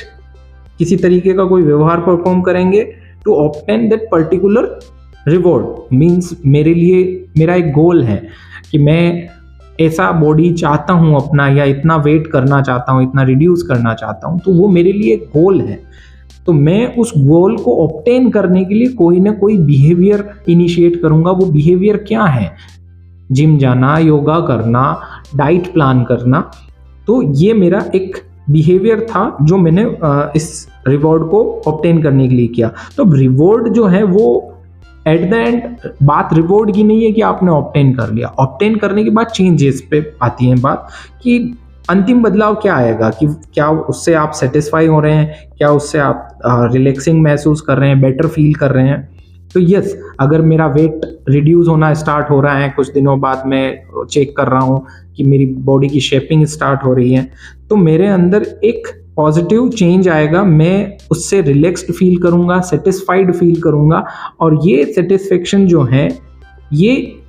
किसी तरीके का कोई व्यवहार परफॉर्म करेंगे to obtain that particular reward. Means मेरे लिए मेरा एक गोल है कि मैं ऐसा बॉडी चाहता हूँ अपना, या इतना वेट करना चाहता हूँ, इतना रिड्यूस करना चाहता हूँ, तो वो मेरे लिए एक गोल है। तो मैं उस गोल को ऑब्टेन करने के लिए कोई ना कोई बिहेवियर इनिशिएट करूंगा। वो बिहेवियर क्या है? जिम जाना, योगा करना, डाइट प्लान करना। तो ये मेरा एक बिहेवियर था जो मैंने इस रिवॉर्ड को ऑब्टेन करने के लिए किया। तो रिवॉर्ड जो है वो एट द एंड बात रिवॉर्ड की नहीं है कि आपने ऑब्टेन कर लिया। ऑब्टेन करने के बाद चेंजेस पे आती है बात कि अंतिम बदलाव क्या आएगा, कि क्या उससे आप सेटिस्फाई हो रहे हैं, क्या उससे आप रिलैक्सिंग महसूस कर रहे हैं, बेटर फील कर रहे हैं। तो यस, अगर मेरा वेट रिड्यूस होना स्टार्ट हो रहा है, कुछ दिनों बाद मैं चेक कर रहा हूँ कि मेरी बॉडी की शेपिंग स्टार्ट हो रही है, तो मेरे अंदर एक पॉजिटिव चेंज आएगा। मैं उससे रिलैक्स्ड फील करूंगा, सेटिस्फाइड फील करूंगा, और ये सेटिस्फेक्शन जो है, ये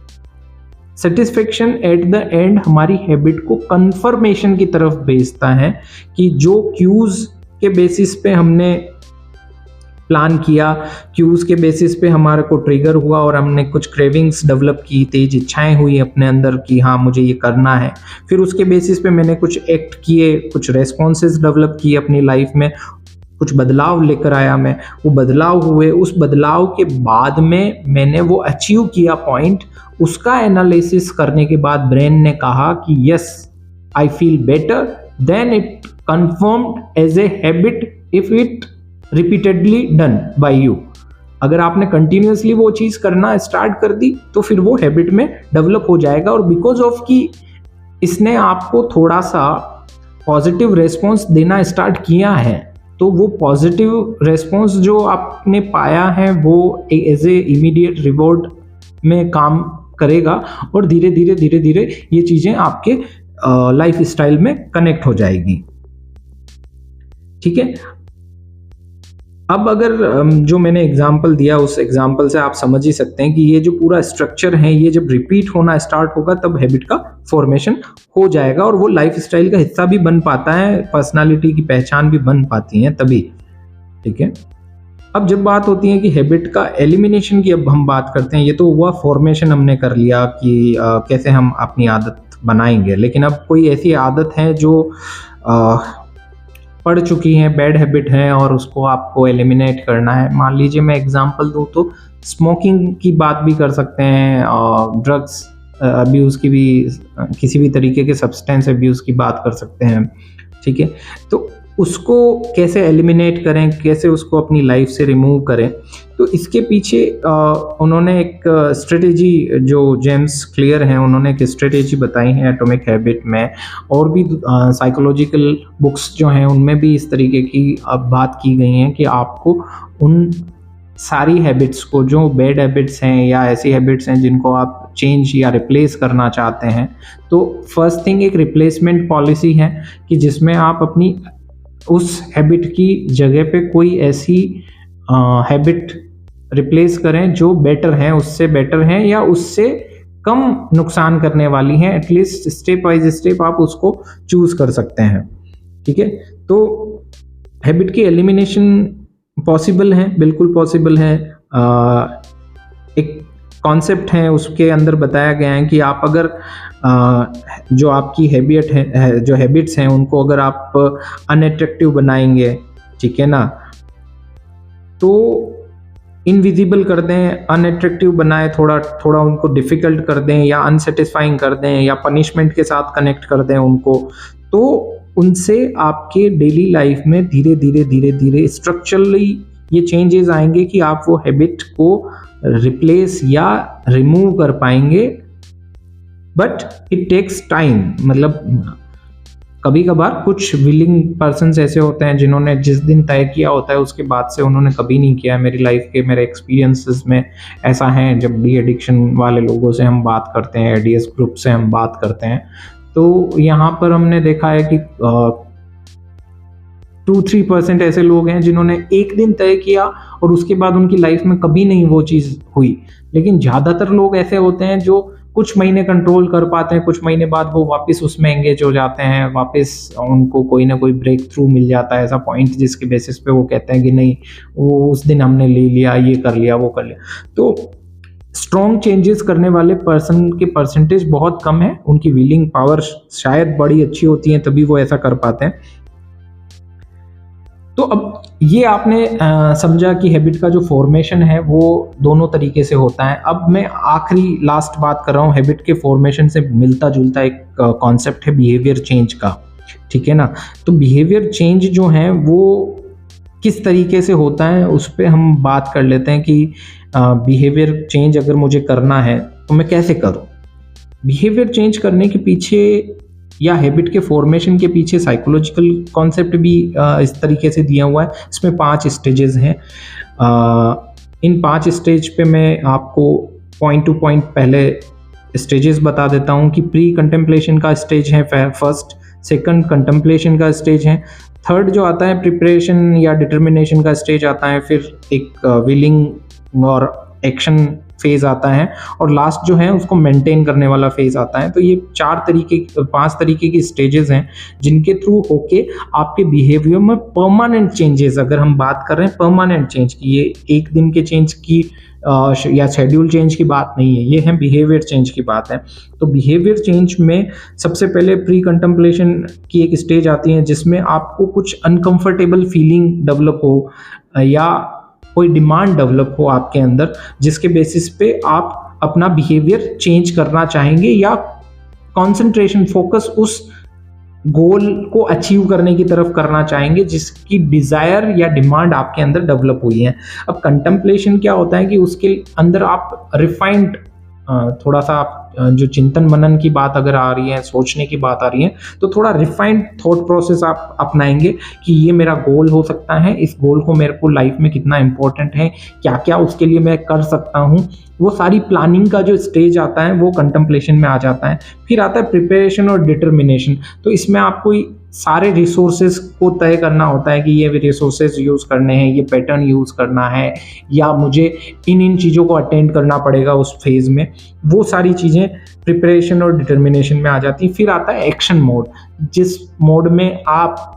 सेटिस्फेक्शन एट द एंड हमारी हैबिट को कंफर्मेशन की तरफ भेजता है कि जो क्यूज के बेसिस पे हमने प्लान किया, क्यूज के बेसिस पे हमारे को ट्रिगर हुआ और हमने कुछ क्रेविंग्स डेवलप की, तेज इच्छाएं हुई अपने अंदर कि हाँ मुझे ये करना है। फिर उसके बेसिस पे मैंने कुछ एक्ट किए, कुछ रेस्पॉन्सेज डेवलप किए अपनी लाइफ में, कुछ बदलाव लेकर आया मैं, वो बदलाव हुए। उस बदलाव के बाद में मैंने वो अचीव किया पॉइंट, उसका एनालिसिस करने के बाद ब्रेन ने कहा कि yes I feel better, then it confirmed as a habit if it repeatedly done by you. अगर आपने कंटिन्यूअसली वो चीज करना स्टार्ट कर दी तो फिर वो हैबिट में डेवलप हो जाएगा। और बिकॉज ऑफ कि इसने आपको थोड़ा सा पॉजिटिव रेस्पॉन्स देना स्टार्ट किया है, तो वो पॉजिटिव रेस्पॉन्स जो आपने पाया है वो एज ए इमीडिएट रिवॉर्ड में काम करेगा और धीरे धीरे ये चीजें आपके लाइफ स्टाइल में कनेक्ट हो जाएगी, ठीक है। अब अगर जो मैंने एग्जाम्पल दिया उस एग्जाम्पल से आप समझ ही सकते हैं कि ये जो पूरा स्ट्रक्चर है, ये जब रिपीट होना स्टार्ट होगा तब हैबिट का फॉर्मेशन हो जाएगा और वो लाइफ स्टाइल का हिस्सा भी बन पाता है, पर्सनालिटी की पहचान भी बन पाती है तभी, ठीक है। अब जब बात होती है कि हैबिट का एलिमिनेशन की, अब हम बात करते हैं, ये तो हुआ फॉर्मेशन हमने कर लिया कि कैसे हम अपनी आदत बनाएंगे। लेकिन अब कोई ऐसी आदत है जो पड़ चुकी हैं, बैड हैबिट है और उसको आपको एलिमिनेट करना है। मान लीजिए मैं एग्जांपल दूं तो स्मोकिंग की बात भी कर सकते हैं, ड्रग्स अब्यूज़ की भी, किसी भी तरीके के सब्सटेंस अब्यूज़ की बात कर सकते हैं, ठीक है। तो उसको कैसे एलिमिनेट करें, कैसे उसको अपनी लाइफ से रिमूव करें। तो इसके पीछे उन्होंने एक स्ट्रेटेजी, जो जेम्स क्लियर हैं, उन्होंने एक स्ट्रेटेजी बताई है एटॉमिक हैबिट में। और भी साइकोलॉजिकल बुक्स जो हैं उनमें भी इस तरीके की बात की गई है कि आपको उन सारी हैबिट्स को, जो बैड हैबिट्स हैं या ऐसी हैबिट्स हैं जिनको आप चेंज या रिप्लेस करना चाहते हैं, तो फर्स्ट थिंग एक रिप्लेसमेंट पॉलिसी है कि जिसमें आप अपनी उस हैबिट की जगह पे कोई ऐसी हैबिट रिप्लेस करें जो बेटर है, उससे बेटर है या उससे कम नुकसान करने वाली हैं। एटलीस्ट स्टेप बाय स्टेप आप उसको चूज कर सकते हैं। ठीक है, तो हैबिट की एलिमिनेशन पॉसिबल है, बिल्कुल पॉसिबल है। एक कॉन्सेप्ट है, उसके अंदर बताया गया है कि आप अगर जो आपकी हैबिट है, जो हैबिट्स हैं, उनको अगर आप अनअट्रैक्टिव बनाएंगे, ठीक है ना, तो इनविजिबल कर दें, अनअट्रैक्टिव बनाए, थोड़ा थोड़ा उनको डिफिकल्ट कर दें या अनसेटिस्फाइंग कर दें या पनिशमेंट के साथ कनेक्ट कर दें उनको, तो उनसे आपके डेली लाइफ में धीरे धीरे धीरे धीरे स्ट्रक्चरली ये चेंजेस आएंगे कि आप वो हैबिट को रिप्लेस या रिमूव कर पाएंगे। But it takes time. मतलब कभी कभार कुछ विलिंग पर्सन्स ऐसे होते हैं जिन्होंने जिस दिन तय किया होता है उसके बाद से उन्होंने कभी नहीं किया। मेरी लाइफ के मेरे एक्सपीरियंसेस में ऐसा है, जब भी एडिक्शन वाले लोगों से हम बात करते हैं, एडीएस ग्रुप से हम बात करते हैं, तो यहाँ पर हमने देखा है कि 2-3% ऐसे लोग हैं जिन्होंने एक दिन तय किया और उसके बाद उनकी लाइफ में कभी नहीं वो चीज़ हुई। लेकिन ज़्यादातर लोग ऐसे होते हैं जो कुछ महीने कंट्रोल कर पाते हैं, कुछ महीने बाद वो वापस उसमें एंगेज हो जाते हैं, वापस उनको कोई ना कोई ब्रेक थ्रू मिल जाता है, ऐसा पॉइंट जिसके बेसिस पे वो कहते हैं कि नहीं, वो उस दिन हमने ले लिया, ये कर लिया, वो कर लिया। तो स्ट्रॉन्ग चेंजेस करने वाले पर्सन के परसेंटेज बहुत कम है, उनकी विलिंग पावर शायद बड़ी अच्छी होती है तभी वो ऐसा कर पाते हैं। तो अब ये आपने समझा कि हैबिट का जो फॉर्मेशन है वो दोनों तरीके से होता है। अब मैं आखिरी लास्ट बात कर रहा हूँ, हैबिट के फॉर्मेशन से मिलता जुलता एक कॉन्सेप्ट है बिहेवियर चेंज का। ठीक है ना, तो बिहेवियर चेंज जो है वो किस तरीके से होता है उस पर हम बात कर लेते हैं कि बिहेवियर चेंज अगर मुझे करना है तो मैं कैसे करूँ। बिहेवियर चेंज करने के पीछे या हैबिट के फॉर्मेशन के पीछे साइकोलॉजिकल कॉन्सेप्ट भी इस तरीके से दिया हुआ है। इसमें 5 स्टेजेस हैं। इन 5 स्टेज पे मैं आपको पॉइंट टू पॉइंट पहले स्टेजेस बता देता हूँ कि प्री कंटेम्पलेशन का स्टेज है फर्स्ट, सेकंड कंटेम्पलेशन का स्टेज है, थर्ड जो आता है प्रिपरेशन या डिटर्मिनेशन का स्टेज आता है, फिर एक विलिंग और एक्शन फेज आता है, और लास्ट जो है उसको मेंटेन करने वाला फेज आता है। तो ये 5 तरीके की स्टेजेस हैं जिनके थ्रू होके आपके बिहेवियर में परमानेंट चेंजेस, अगर हम बात कर रहे हैं परमानेंट चेंज की, ये एक दिन के चेंज की या शेड्यूल चेंज की बात नहीं है, ये है बिहेवियर चेंज की बात है। तो बिहेवियर चेंज में सबसे पहले प्री कंटेम्पलेशन की एक स्टेज आती है जिसमें आपको कुछ अनकंफर्टेबल फीलिंग डेवलप हो या कोई डिमांड डेवलप हो आपके अंदर, जिसके बेसिस पे आप अपना बिहेवियर चेंज करना चाहेंगे या कंसंट्रेशन फोकस उस गोल को अचीव करने की तरफ करना चाहेंगे जिसकी डिजायर या डिमांड आपके अंदर डेवलप हुई है। अब कंटेम्पलेशन क्या होता है कि उसके अंदर आप रिफाइंड थोड़ा सा आप जो चिंतन मनन की बात अगर आ रही है, सोचने की बात आ रही है, तो थोड़ा रिफाइंड थॉट प्रोसेस आप अपनाएंगे कि ये मेरा गोल हो सकता है, इस गोल को मेरे को लाइफ में कितना इंपॉर्टेंट है, क्या क्या उसके लिए मैं कर सकता हूँ, वो सारी प्लानिंग का जो स्टेज आता है वो कंटेम्पलेशन में आ जाता है। फिर आता है प्रिपरेशन और डिटर्मिनेशन। तो इसमें आपको सारे रिसोर्सेज को तय करना होता है कि ये रिसोर्सेज यूज़ करने हैं, ये पैटर्न यूज़ करना है, या मुझे इन चीज़ों को अटेंड करना पड़ेगा उस फेज़ में। वो सारी चीज़ें प्रिपरेशन और डिटर्मिनेशन में आ जाती। फिर आता है एक्शन मोड, जिस मोड में आप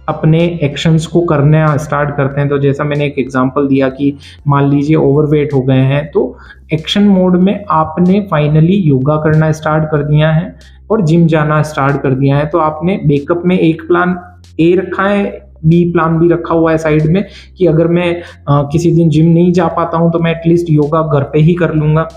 अपने एक्शंस को करना स्टार्ट करते हैं। तो जैसा मैंने एक एग्जांपल दिया कि मान लीजिए ओवरवेट हो गए हैं, तो एक्शन मोड में आपने फाइनली योगा करना स्टार्ट कर दिया है और जिम जाना स्टार्ट कर दिया है। तो आपने बैकअप में एक प्लान ए रखा है, बी प्लान भी रखा हुआ है साइड में कि अगर मैं किसी दिन जिम नहीं जा पाता हूं तो मैं एटलीस्ट योगा घर पे ही कर लूंगा।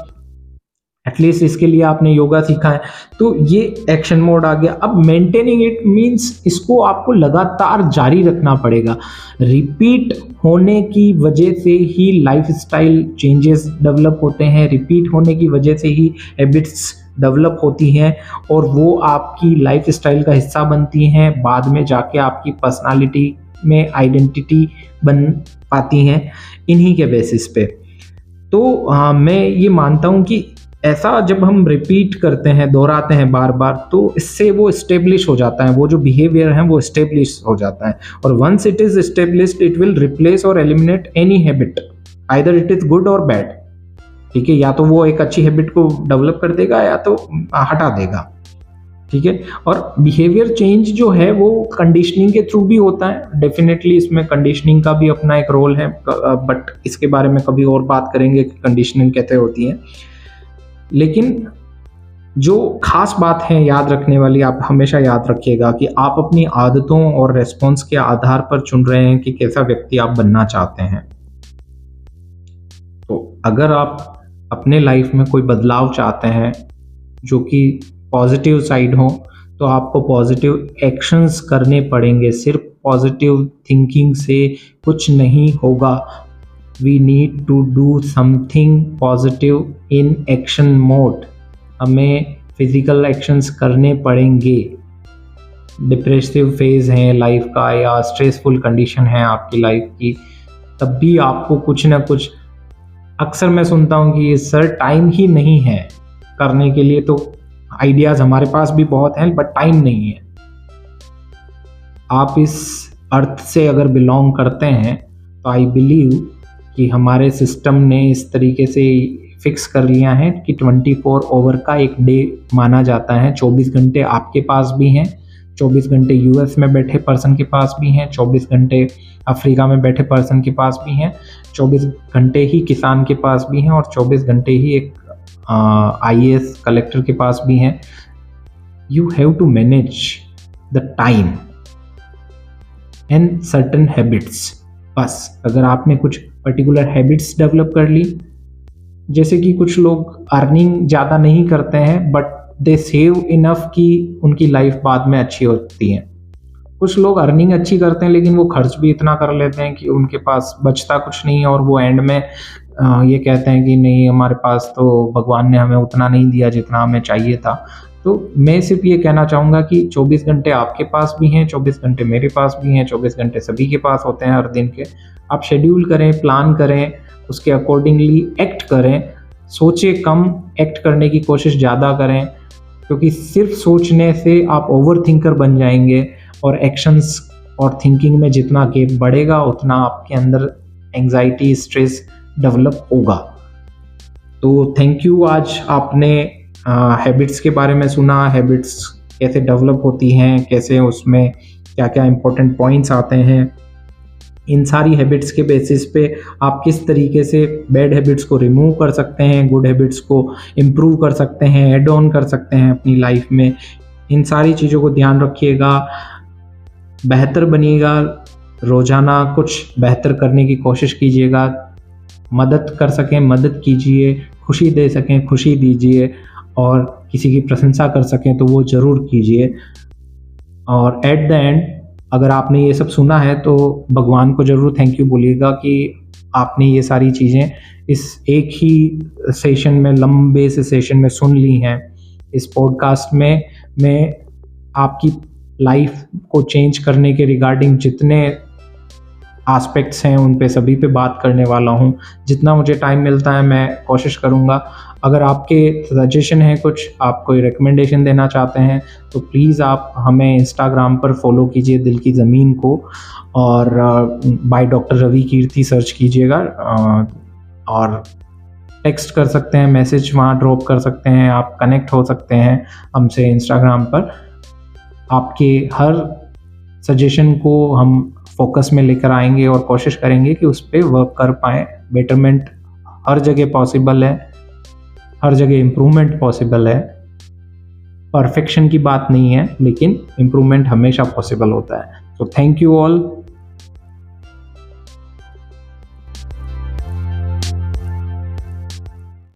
एटलीस्ट इसके लिए आपने योगा सीखा है, तो ये एक्शन मोड आ गया। अब मेंटेनिंग इट मीन्स इसको आपको लगातार जारी रखना पड़ेगा। रिपीट होने की वजह से ही लाइफस्टाइल चेंजेस डेवलप होते हैं, रिपीट होने की वजह से ही हैबिट्स डेवलप होती हैं और वो आपकी लाइफस्टाइल का हिस्सा बनती हैं, बाद में जाके आपकी पर्सनालिटी में आइडेंटिटी बन पाती हैं इन्हीं के बेसिस पे। तो मैं ये मानता हूँ कि ऐसा जब हम रिपीट करते हैं, दोहराते हैं बार बार, तो इससे वो इस्टेब्लिश हो जाता है, वो जो बिहेवियर है वो इस्टेब्लिश हो जाता है। और once it is established it will replace और eliminate any habit, either it is good और बैड। ठीक है, या तो वो एक अच्छी हैबिट को डेवलप कर देगा या तो हटा देगा। ठीक है, और बिहेवियर चेंज जो है वो कंडीशनिंग के थ्रू भी होता है। डेफिनेटली इसमें कंडीशनिंग का भी अपना एक रोल है, बट इसके बारे में कभी और बात करेंगे कि कंडीशनिंग कैसे होती है। लेकिन जो खास बात है याद रखने वाली, आप हमेशा याद रखिएगा कि आप अपनी आदतों और रेस्पॉन्स के आधार पर चुन रहे हैं कि कैसा व्यक्ति आप बनना चाहते हैं। तो अगर आप अपने लाइफ में कोई बदलाव चाहते हैं जो कि पॉजिटिव साइड हो, तो आपको पॉजिटिव एक्शंस करने पड़ेंगे। सिर्फ पॉजिटिव थिंकिंग से कुछ नहीं होगा। We need to do something positive in action mode. हमें फिजिकल एक्शंस करने पड़ेंगे। डिप्रेसिव फेज है लाइफ का या स्ट्रेसफुल कंडीशन है आपकी लाइफ की, तब भी आपको कुछ ना कुछ, अक्सर मैं सुनता हूँ कि सर टाइम ही नहीं है करने के लिए, तो आइडियाज़ हमारे पास भी बहुत हैं बट टाइम नहीं है। आप इस अर्थ से अगर बिलोंग करते हैं तो आई बिलीव कि हमारे सिस्टम ने इस तरीके से फिक्स कर लिया है कि 24 ओवर का एक डे माना जाता है। 24 घंटे आपके पास भी हैं, 24 घंटे यूएस में बैठे पर्सन के पास भी हैं, 24 घंटे अफ्रीका में बैठे पर्सन के पास भी हैं, 24 घंटे ही किसान के पास भी हैं और 24 घंटे ही एक IAS कलेक्टर के पास भी हैं। You have to manage the time and certain habits. बस अगर आपने कुछ पर्टिकुलर हैबिट्स डेवलप कर ली, जैसे कि कुछ लोग अर्निंग ज़्यादा नहीं करते हैं बट दे सेव इनफ कि उनकी लाइफ बाद में अच्छी होती है। कुछ लोग अर्निंग अच्छी करते हैं लेकिन वो खर्च भी इतना कर लेते हैं कि उनके पास बचता कुछ नहीं है और वो एंड में ये कहते हैं कि नहीं, हमारे पास तो भगवान ने हमें उतना नहीं दिया जितना हमें चाहिए था। तो मैं सिर्फ ये कहना चाहूँगा कि 24 घंटे आपके पास भी हैं, 24 घंटे मेरे पास भी हैं, 24 घंटे सभी के पास होते हैं हर दिन के। आप शेड्यूल करें, प्लान करें, उसके अकॉर्डिंगली एक्ट करें। सोचे कम, एक्ट करने की कोशिश ज़्यादा करें, क्योंकि सिर्फ सोचने से आप ओवर थिंकर बन जाएंगे और एक्शंस और थिंकिंग में जितना गैप बढ़ेगा उतना आपके अंदर एंग्जाइटी, स्ट्रेस डेवलप होगा। तो थैंक यू, आज आपने हैबिट्स के बारे में सुना, हैबिट्स कैसे डेवलप होती हैं, कैसे उसमें क्या क्या इंपॉर्टेंट पॉइंट्स आते हैं। इन सारी हैबिट्स के बेसिस पे आप किस तरीके से बैड हैबिट्स को रिमूव कर सकते हैं, गुड हैबिट्स को इम्प्रूव कर सकते हैं, ऐड ऑन कर सकते हैं अपनी लाइफ में। इन सारी चीज़ों को ध्यान रखिएगा, बेहतर बनिएगा, रोज़ाना कुछ बेहतर करने की कोशिश कीजिएगा। मदद कर सकें मदद कीजिए, खुशी दे सकें खुशी दीजिए, और किसी की प्रशंसा कर सकें तो वो ज़रूर कीजिए। और एट द एंड अगर आपने ये सब सुना है तो भगवान को ज़रूर थैंक यू बोलिएगा कि आपने ये सारी चीज़ें इस एक ही सेशन में, लंबे से सेशन में सुन ली हैं। इस पॉडकास्ट में मैं आपकी लाइफ को चेंज करने के रिगार्डिंग जितने एस्पेक्ट्स हैं उन पे सभी पे बात करने वाला हूँ। जितना मुझे टाइम मिलता है मैं कोशिश करूँगा। अगर आपके सजेशन है, कुछ आप कोई रिकमेंडेशन देना चाहते हैं तो प्लीज़ आप हमें इंस्टाग्राम पर फॉलो कीजिए, दिल की ज़मीन को, और by doctor Ravi Kirti search कीजिएगा, और टेक्स्ट कर सकते हैं, मैसेज वहाँ ड्रॉप कर सकते हैं, आप कनेक्ट हो सकते हैं हमसे इंस्टाग्राम पर। आपके हर सजेशन को हम फोकस में लेकर आएंगे और कोशिश करेंगे कि उस पर वर्क कर पाएँ। बेटरमेंट हर जगह पॉसिबल है, हर जगह इम्प्रूवमेंट पॉसिबल है। परफेक्शन की बात नहीं है लेकिन इम्प्रूवमेंट हमेशा पॉसिबल होता है। तो थैंक यू ऑल।